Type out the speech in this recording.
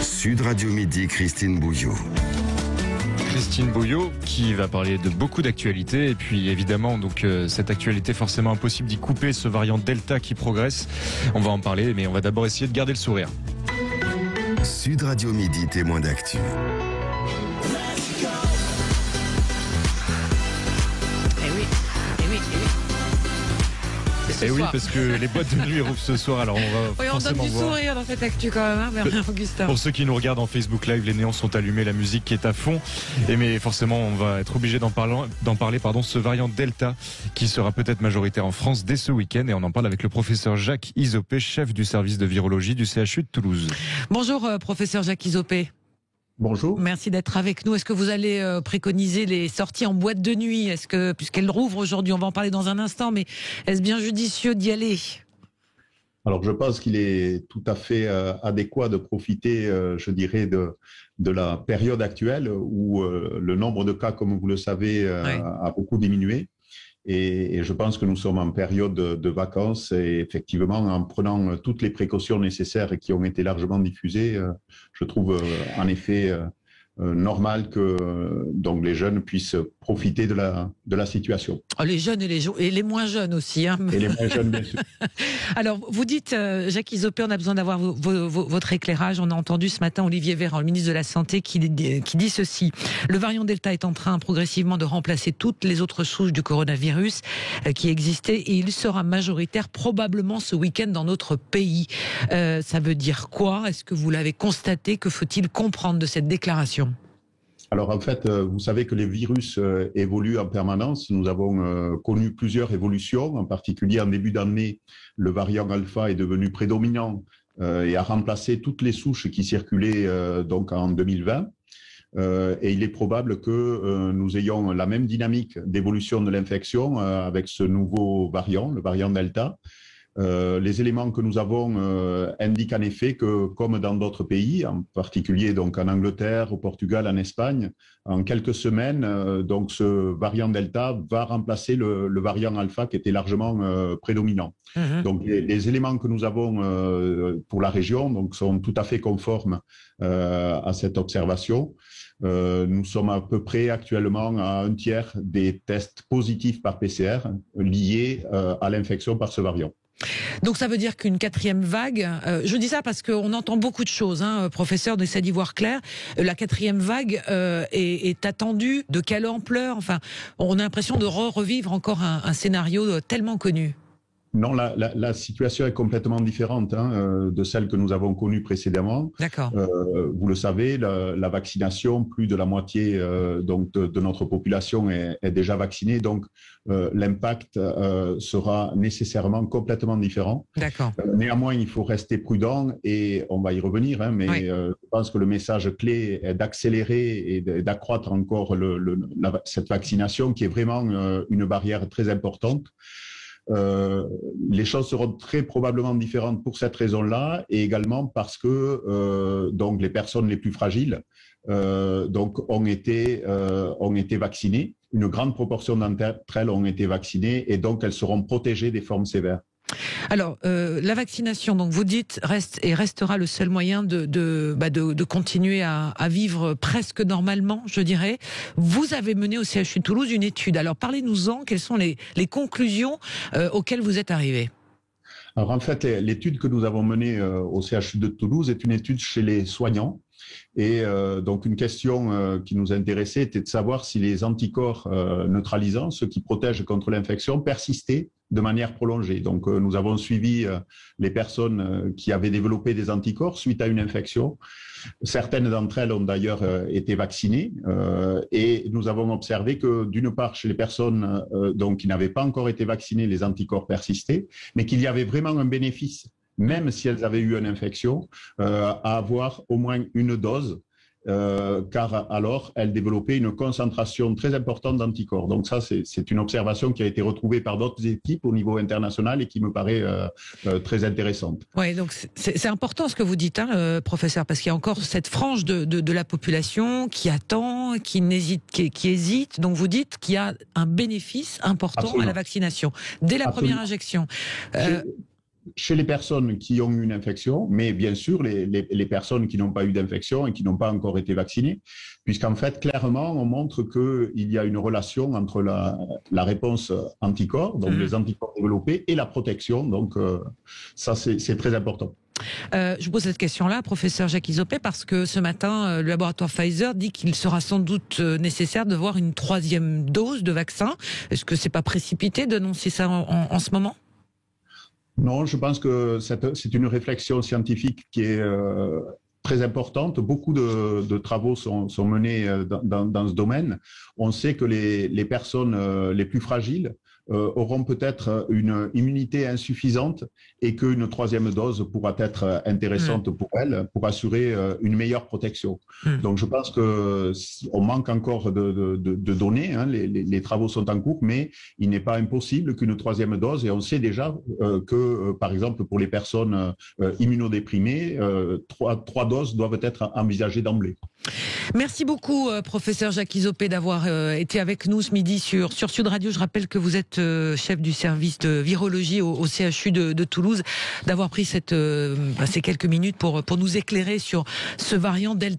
Sud Radio Midi, Christine Bouillot. Christine Bouillot qui va parler de beaucoup d'actualités et puis évidemment cette actualité forcément impossible d'y couper, ce variant Delta qui progresse. On va en parler mais on va d'abord essayer de garder le sourire. Sud Radio Midi, témoin d'actu. Et oui, parce que les boîtes de nuit rouvrent ce soir, alors on va forcément on donne du sourire dans cette actu quand même, hein, Bernard Augustin. Pour ceux qui nous regardent en Facebook Live, les néons sont allumés, la musique qui est à fond. Mais forcément, on va être obligé d'en parler, ce variant Delta qui sera peut-être majoritaire en France dès ce week-end. Et on en parle avec le professeur Jacques Isopé, chef du service de virologie du CHU de Toulouse. Bonjour, professeur Jacques Isopé. Bonjour. Merci d'être avec nous. Est-ce que vous allez préconiser les sorties en boîte de nuit ? Est-ce que, puisqu'elle rouvre aujourd'hui, on va en parler dans un instant, mais est-ce bien judicieux d'y aller ? Alors, je pense qu'il est tout à fait adéquat de profiter, je dirais, de la période actuelle où le nombre de cas, comme vous le savez, a beaucoup diminué. Et je pense que nous sommes en période de vacances et effectivement, en prenant toutes les précautions nécessaires et qui ont été largement diffusées, je trouve en effet normal que donc les jeunes puissent profiter de la situation. Oh, les jeunes et les moins jeunes aussi. Hein. Et les moins jeunes, bien sûr. Alors, vous dites, Jacques Isopé, on a besoin d'avoir votre éclairage. On a entendu ce matin Olivier Véran, le ministre de la Santé, qui dit ceci. Le variant Delta est en train progressivement de remplacer toutes les autres souches du coronavirus qui existaient et il sera majoritaire probablement ce week-end dans notre pays. Ça veut dire quoi ? Est-ce que vous l'avez constaté ? Que faut-il comprendre de cette déclaration ? Alors en fait, vous savez que les virus évoluent en permanence. Nous avons connu plusieurs évolutions, en particulier en début d'année, le variant alpha est devenu prédominant et a remplacé toutes les souches qui circulaient donc en 2020. Et il est probable que nous ayons la même dynamique d'évolution de l'infection avec ce nouveau variant, le variant Delta. Les éléments que nous avons indiquent en effet que, comme dans d'autres pays, en particulier donc en Angleterre, au Portugal, en Espagne, en quelques semaines, donc ce variant Delta va remplacer le variant Alpha qui était largement prédominant. Mmh. Donc les éléments que nous avons pour la région donc sont tout à fait conformes à cette observation. Nous sommes à peu près actuellement à 1/3 des tests positifs par PCR liés à l'infection par ce variant. Donc ça veut dire qu'une quatrième vague, je dis ça parce qu'on entend beaucoup de choses, hein, professeur, on essaie d'y voir clair, la quatrième vague est attendue, de quelle ampleur, enfin, on a l'impression de revivre encore un scénario tellement connu. Non, la situation est complètement différente de celle que nous avons connue précédemment. D'accord. Vous le savez, la vaccination, plus de la moitié donc de notre population est déjà vaccinée, donc l'impact sera nécessairement complètement différent. D'accord. Néanmoins, il faut rester prudent et on va y revenir, mais oui. Je pense que le message clé est d'accélérer et d'accroître encore cette vaccination qui est vraiment une barrière très importante. Les choses seront très probablement différentes pour cette raison-là et également parce que donc les personnes les plus fragiles donc ont été vaccinées. Une grande proportion d'entre elles ont été vaccinées et donc elles seront protégées des formes sévères. Alors, la vaccination, donc vous dites, restera le seul moyen de continuer à vivre presque normalement, je dirais. Vous avez mené au CHU de Toulouse une étude. Alors, parlez-nous-en. Quelles sont les conclusions auxquelles vous êtes arrivés ? Alors, en fait, l'étude que nous avons menée au CHU de Toulouse est une étude chez les soignants. Et donc, une question qui nous intéressait était de savoir si les anticorps neutralisants, ceux qui protègent contre l'infection, persistaient de manière prolongée. Donc, nous avons suivi les personnes qui avaient développé des anticorps suite à une infection. Certaines d'entre elles ont d'ailleurs été vaccinées et nous avons observé que d'une part, chez les personnes donc, qui n'avaient pas encore été vaccinées, les anticorps persistaient, mais qu'il y avait vraiment un bénéfice, même si elles avaient eu une infection, à avoir au moins une dose. Car alors, elle développait une concentration très importante d'anticorps. Donc ça, c'est une observation qui a été retrouvée par d'autres équipes au niveau international et qui me paraît très intéressante. Oui, donc c'est important ce que vous dites, hein, professeur, parce qu'il y a encore cette frange de la population qui attend, qui hésite. Donc vous dites qu'il y a un bénéfice important Absolument. À la vaccination, dès la Absolument. Première injection. chez les personnes qui ont eu une infection, mais bien sûr les personnes qui n'ont pas eu d'infection et qui n'ont pas encore été vaccinées, puisqu'en fait, clairement, on montre qu'il y a une relation entre la réponse anticorps, donc les anticorps développés, et la protection. Donc, ça, c'est très important. Je vous pose cette question-là, professeur Jacques Izopé, parce que ce matin, le laboratoire Pfizer dit qu'il sera sans doute nécessaire de voir une 3e dose de vaccin. Est-ce que c'est pas précipité d'annoncer ça en ce moment ? Non, je pense que c'est une réflexion scientifique qui est très importante. Beaucoup de travaux sont menés dans ce domaine. On sait que les personnes les plus fragiles auront peut-être une immunité insuffisante et qu'une 3e dose pourra être intéressante pour elles, pour assurer une meilleure protection. Donc je pense qu'on manque encore de données, hein. Les travaux sont en cours, mais il n'est pas impossible qu'une 3e dose, et on sait déjà que, par exemple, pour les personnes immunodéprimées, 3 doses doivent être envisagées d'emblée. Merci beaucoup, professeur Jacques Izopé, d'avoir été avec nous ce midi sur Sud Radio. Je rappelle que vous êtes chef du service de virologie au CHU de Toulouse, d'avoir pris ces quelques minutes pour nous éclairer sur ce variant Delta.